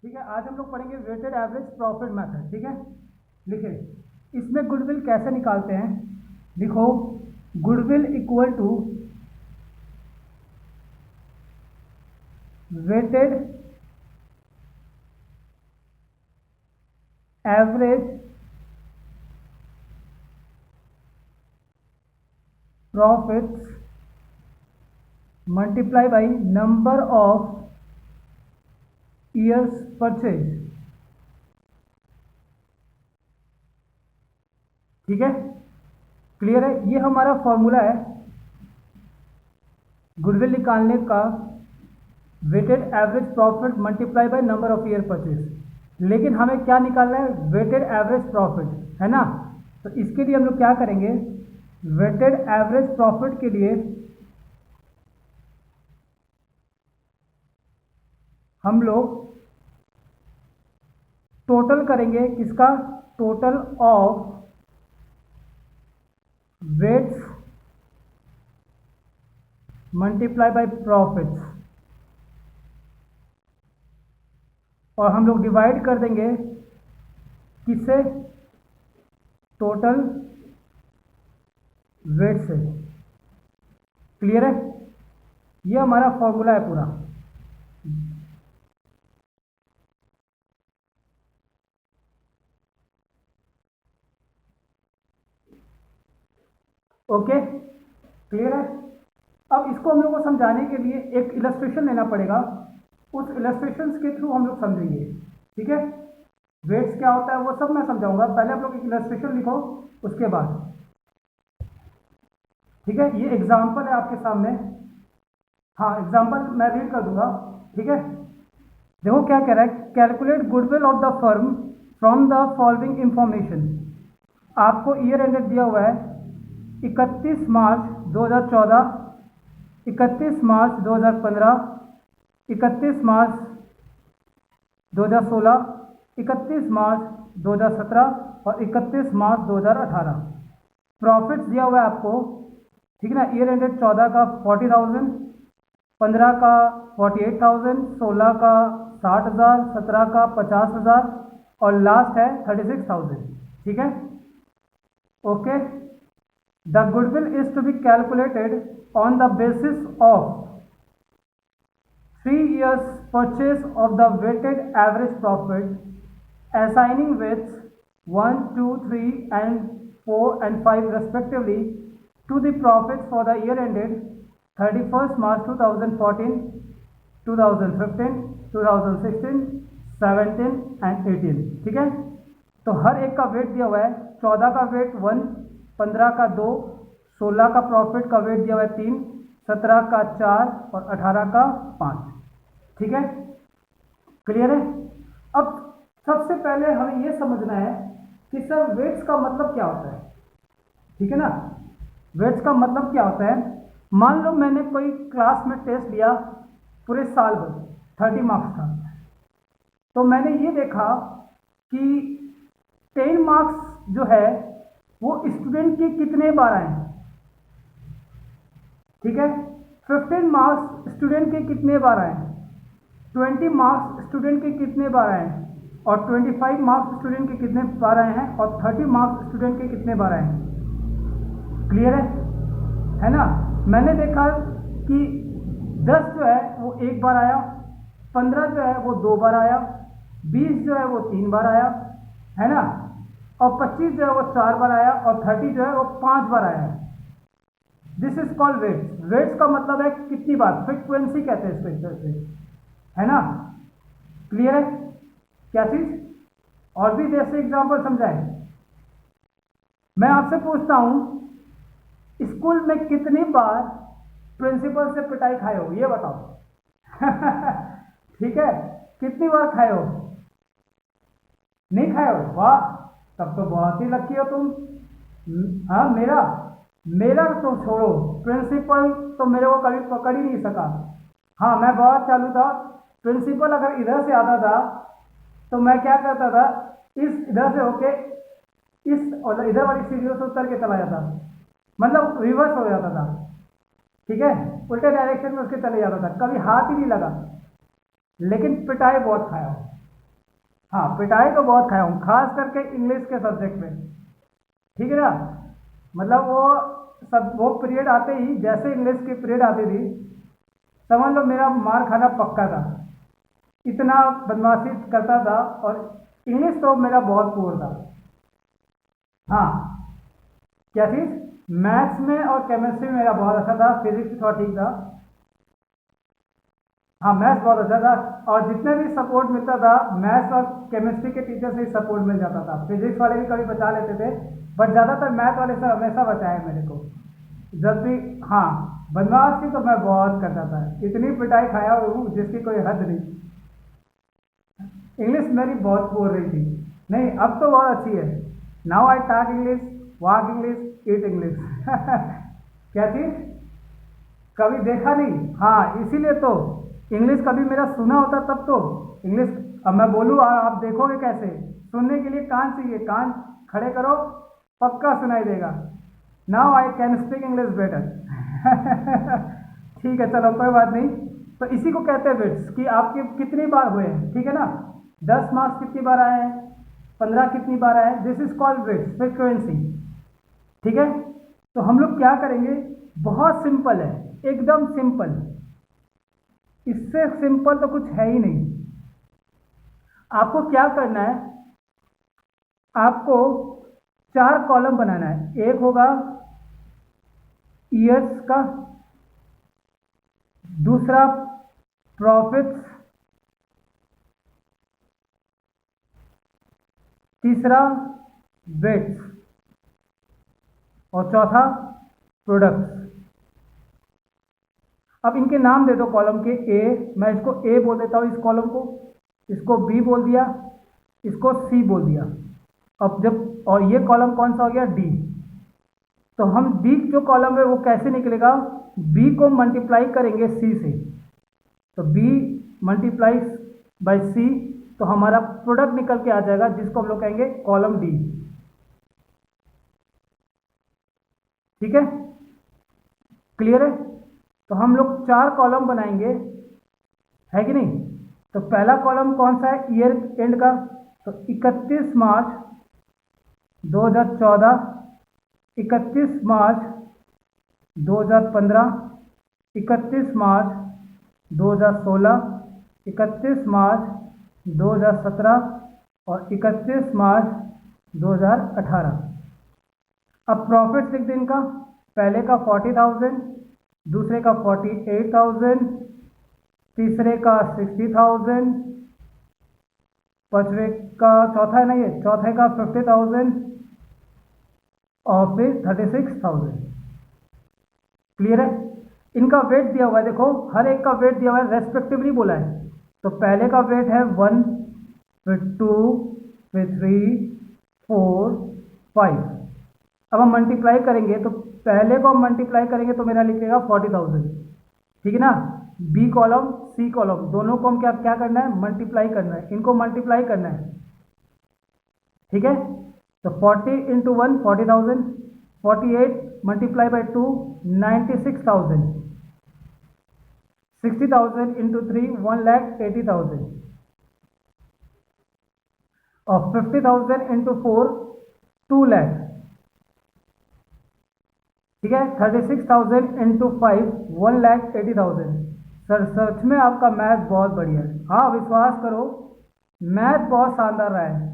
ठीक है, आज हम लोग पढ़ेंगे वेटेड एवरेज प्रॉफिट मेथड। ठीक है, लिखिए इसमें गुडविल कैसे निकालते हैं। लिखो goodwill equal to weighted average profits multiply by number of years purchase. ठीक है, क्लियर है। ये हमारा फॉर्मूला है गुडविल निकालने का, weighted average profit multiply by number of year purchase. लेकिन हमें क्या निकालना है, वेटेड एवरेज प्रॉफिट, है ना। तो इसके लिए हम लोग क्या करेंगे, वेटेड एवरेज प्रॉफिट के लिए हम लोग टोटल करेंगे, किसका, total of weights multiply by profits, और हम लोग डिवाइड कर देंगे किससे, टोटल वेट से। क्लियर है, ये हमारा फॉर्मूला है पूरा। ओके, क्लियर है। अब इसको हम लोग को समझाने के लिए एक इलस्ट्रेशन लेना पड़ेगा, उस इलस्ट्रेशन के थ्रू हम लोग समझेंगे। ठीक है, वेट्स क्या होता है वो सब मैं समझाऊंगा, पहले आप लोग एक इलस्ट्रेशन लिखो उसके बाद। ठीक है, ये एग्जाम्पल है आपके सामने। हाँ, एग्जाम्पल मैं रीड कर दूंगा। ठीक है, देखो क्या कह रहा है, calculate goodwill of the firm from the following information. आपको ईयर एंडेड दिया हुआ है 31 मार्च 2014, 31 मार्च 2015, 31 मार्च 2016, 31 मार्च 2017 और 31 मार्च 2018। प्रॉफिट्स दिया हुआ है आपको, ठीक है ना। ईयर एंडेड 14 का 40,000, 15 का 48,000, 16 का 60,000, 17 का 50,000 और लास्ट है 36,000। ठीक है, okay. The goodwill is to be calculated on the basis of 3 years purchase of the weighted average profit, assigning weights 1, 2, 3 and 4 and 5 respectively to the profits for the year ended 31st March 2014, 2015, 2016, 17 and 18। ठीक है, तो हर एक का wait दिया हुआ है। 14 का wait 1, 15 का 2, 16 का प्रॉफिट का वेट दिया हुआ है 3, 17 का 4 और 18 का 5। ठीक है, क्लियर है। अब सबसे पहले हमें यह समझना है कि सर वेट्स का मतलब क्या होता है। ठीक है ना, वेट्स का मतलब क्या होता है। मान लो मैंने कोई क्लास में टेस्ट लिया पूरे साल भर, 30 मार्क्स का, तो मैंने ये देखा कि 10 मार्क्स जो है वो स्टूडेंट के कितने बार आए हैं। ठीक है, 15 मार्क्स स्टूडेंट के कितने बार आए हैं, 20 मार्क्स स्टूडेंट के कितने बार आए हैं, और 25 मार्क्स स्टूडेंट के कितने बार आए हैं, और 30 मार्क्स स्टूडेंट के कितने बार आए हैं। क्लियर है ना। मैंने देखा कि 10 जो है वो 1 बार आया, 15 जो है वो 2 बार आया, 20 जो है वो 3 बार आया, है ना, और 25 जो है वो 4 बार आया, और 30 जो है वो 5 बार आया है। This is called weights. Weights का मतलब है कितनी बार, फ्रीक्वेंसी कहते हैं इसको, है ना। क्लियर है, क्या चीज, और भी जैसे एग्जांपल समझाएं। मैं आपसे पूछता हूं, स्कूल में कितनी बार प्रिंसिपल से पिटाई खाए हो, ये बताओ। ठीक है, कितनी बार खाए हो, नहीं खाए हो, वाह, तब तो बहुत ही लकी हो तुम। हाँ, मेरा तो छोड़ो, प्रिंसिपल तो मेरे को कभी पकड़ ही नहीं सका। हाँ, मैं बहुत चालू था। प्रिंसिपल अगर इधर से आता था तो मैं क्या करता था, इधर से होके और इधर वाली सीढ़ियों से उतर के चला जाता, मतलब रिवर्स हो जाता था। ठीक है, उल्टे डायरेक्शन में उसके चले जाता था, कभी हाथ ही नहीं लगा, लेकिन पिटाई बहुत खाया। हाँ, पिटाई तो बहुत खाया हूँ, खास करके इंग्लिश के सब्जेक्ट में। ठीक है ना, मतलब वो पीरियड आते ही, जैसे इंग्लिश की पीरियड आती थी, समझ लो मेरा मार खाना पक्का था। इतना बदमाशी करता था, और इंग्लिश तो मेरा बहुत पुअर था। हाँ, क्या चीज़? मैथ्स में और केमिस्ट्री में मेरा बहुत अच्छा था, फिजिक्स थोड़ा ठीक था। हाँ, मैथ्स बहुत अच्छा था, और जितने भी सपोर्ट मिलता था मैथ्स और केमिस्ट्री के टीचर से ही सपोर्ट मिल जाता था। फिजिक्स वाले भी कभी बचा लेते थे, बट ज़्यादातर मैथ वाले सर हमेशा बचाए मेरे को जब भी। हाँ, बदमाशी तो मैं बहुत करता था, इतनी पिटाई खाया हूँ जिसकी कोई हद नहीं। इंग्लिश मेरी बहुत बोल रही थी। नहीं, अब तो बहुत अच्छी है। Now I talk English, walk English, eat English. क्या चीज़? कभी देखा नहीं? हाँ, इसीलिए तो इंग्लिश कभी मेरा सुना होता तब तो इंग्लिश। अब मैं बोलूँ और आप देखोगे कैसे? सुनने के लिए कान चाहिए, कान खड़े करो, पक्का सुनाई देगा। Now I can speak English better. ठीक है, चलो कोई बात नहीं। तो इसी को कहते हैं बिट्स, कि आपके कितनी बार हुए हैं। ठीक है ना, 10 मार्क्स कितनी बार आए हैं, 15 कितनी बार आए हैं, this is called bits, frequency. ठीक है, तो हम लोग क्या करेंगे, बहुत सिंपल है, एकदम सिंपल, इससे सिंपल तो कुछ है ही नहीं। आपको क्या करना है, आपको 4 कॉलम बनाना है। एक होगा ईयर्स का, दूसरा प्रॉफिट्स, तीसरा वेट्स, और चौथा प्रोडक्ट्स। अब इनके नाम दे दो कॉलम के। ए, मैं इसको ए बोल देता हूँ, इस कॉलम को, इसको बी बोल दिया, इसको सी बोल दिया। अब जब, और ये कॉलम कौन सा हो गया, डी। तो हम बी जो कॉलम है वो कैसे निकलेगा, बी को मल्टीप्लाई करेंगे सी से, तो बी मल्टीप्लाई बाय सी, तो हमारा प्रोडक्ट निकल के आ जाएगा, जिसको हम लोग कहेंगे कॉलम डी। ठीक है, क्लियर है? तो हम लोग 4 कॉलम बनाएंगे, है कि नहीं? तो पहला कॉलम कौन सा है, ईयर एंड का, तो 31 मार्च 2014, 31 मार्च 2015, 31 मार्च 2016, 31 मार्च 2017, और 31 मार्च 2018। अब प्रॉफिट लिख दें इनका, पहले का 40,000, दूसरे का 48,000, तीसरे का 60,000, पांचवे का, चौथा है ना ये, चौथे का 50,000, और फिर 36,000। क्लियर है? इनका वेट दिया हुआ है, देखो हर एक का वेट दिया हुआ है, रेस्पेक्टिवली बोला है। तो पहले का वेट है 1, फिर 2, फिर 3, 4, 5। अब हम मल्टीप्लाई करेंगे, तो पहले को हम मल्टीप्लाई करेंगे तो मेरा लिखेगा 40,000। ठीक है ना, बी कॉलम सी कॉलम दोनों को हम क्या क्या करना है, मल्टीप्लाई करना है, इनको मल्टीप्लाई करना है। ठीक है, तो 40 इंटू 1 40,000, 48 मल्टीप्लाई बाई 2 96,000, 60,000 इंटू 3 1,80,000, और 50,000 इंटू 4 2 लाख। ठीक है, 36,000 इंटू 5 1,80,000। सर सच में आपका मैथ बहुत बढ़िया है। हाँ, विश्वास करो, मैथ बहुत शानदार रहा है।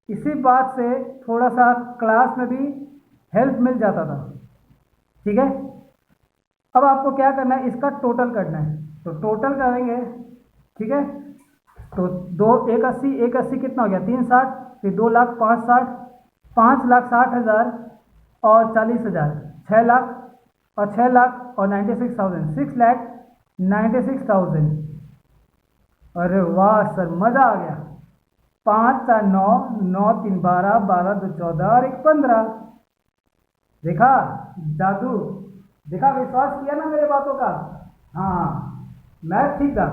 इसी बात से थोड़ा सा क्लास में भी हेल्प मिल जाता था। ठीक है, अब आपको क्या करना है, इसका टोटल करना है, तो टोटल करेंगे। ठीक है, तो 1,80 कितना हो गया, 360, फिर 2,00,000 5,60, 5,60,000 और 40,000, 6,00,000, और 6,00,000 और 96,000, 6,96,000। अरे वाह सर, मज़ा आ गया। 5 4 9, 9 3 12, 12 2 14 और 1 15। देखा जादू, देखा, विश्वास किया ना मेरे बातों का। हाँ, मैथ ठीक था,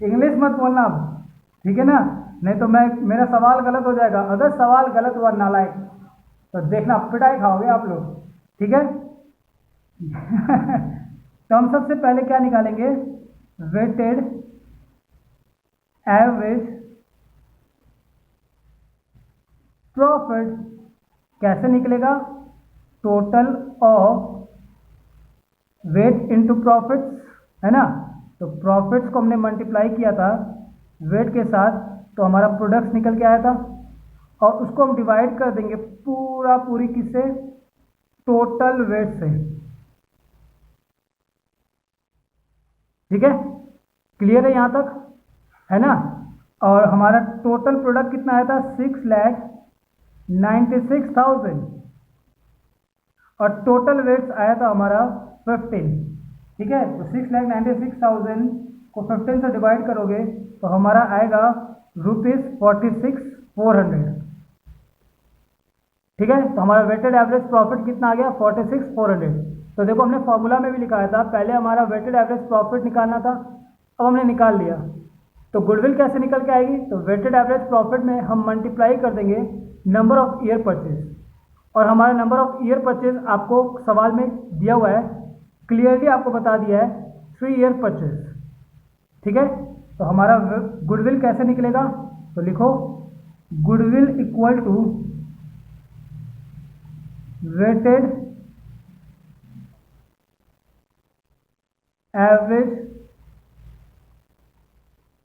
इंग्लिश मत बोलना अब, ठीक है ना, नहीं तो मेरा सवाल गलत हो जाएगा। अगर सवाल गलत हुआ नालायक, तो देखना पिटाई खाओगे आप लोग। ठीक है? तो हम सबसे पहले क्या निकालेंगे, वेटेड एवरेज प्रॉफिट कैसे निकलेगा? Total of weight into profits, है ना। तो प्रॉफिट्स को हमने मल्टीप्लाई किया था वेट के साथ, तो हमारा प्रोडक्ट्स निकल के आया था, और उसको हम डिवाइड कर देंगे पूरी किससे? टोटल वेट से। ठीक है, क्लियर है यहाँ तक, है ना। और हमारा टोटल प्रोडक्ट कितना आया था? 6,96,000, और टोटल वेट्स आया था हमारा 15। ठीक है, तो 6,96,000 को 15 से डिवाइड करोगे तो हमारा आएगा ₹46,400। ठीक है, तो हमारा वेटेड एवरेज प्रॉफिट कितना आ गया? 46,400। तो देखो हमने फॉर्मूला में भी लिखाया था, पहले हमारा वेटेड एवरेज प्रॉफिट निकालना था, अब हमने निकाल लिया। तो गुडविल कैसे निकल के आएगी? तो वेटेड एवरेज प्रॉफिट में हम मल्टीप्लाई कर देंगे नंबर ऑफ ईयर परचेज, और हमारा नंबर ऑफ ईयर परचेज आपको सवाल में दिया हुआ है, क्लियरली आपको बता दिया है 3 ईयर परचेज। ठीक है, तो हमारा गुडविल कैसे निकलेगा? तो लिखो goodwill equal to weighted average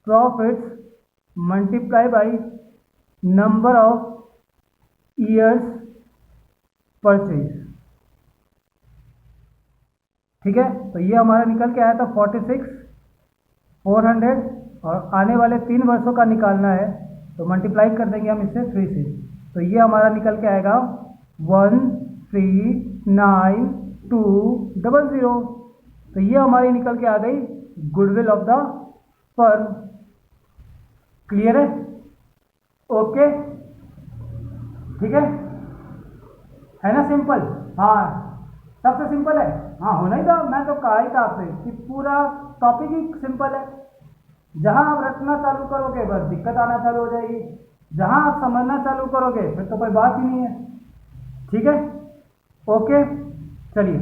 profits multiply by number of years purchase. ठीक है, तो ये हमारा निकल के आया था 46,400, और आने वाले 3 वर्षों का निकालना है, तो मल्टीप्लाई कर देंगे हम इससे 3 से, तो ये हमारा निकल के आएगा 139200। तो ये हमारी निकल के आ गई goodwill of the firm. Clear है? ओके, ठीक है ना, सिंपल। हाँ, सबसे सिंपल है। हाँ, होना ही था, मैं तो कहा ही था आपसे कि पूरा टॉपिक ही सिंपल है। जहां आप रटना चालू करोगे बस दिक्कत आना चालू हो जाएगी, जहां आप समझना चालू करोगे फिर तो कोई बात ही नहीं है। ठीक है, ओके, चलिए।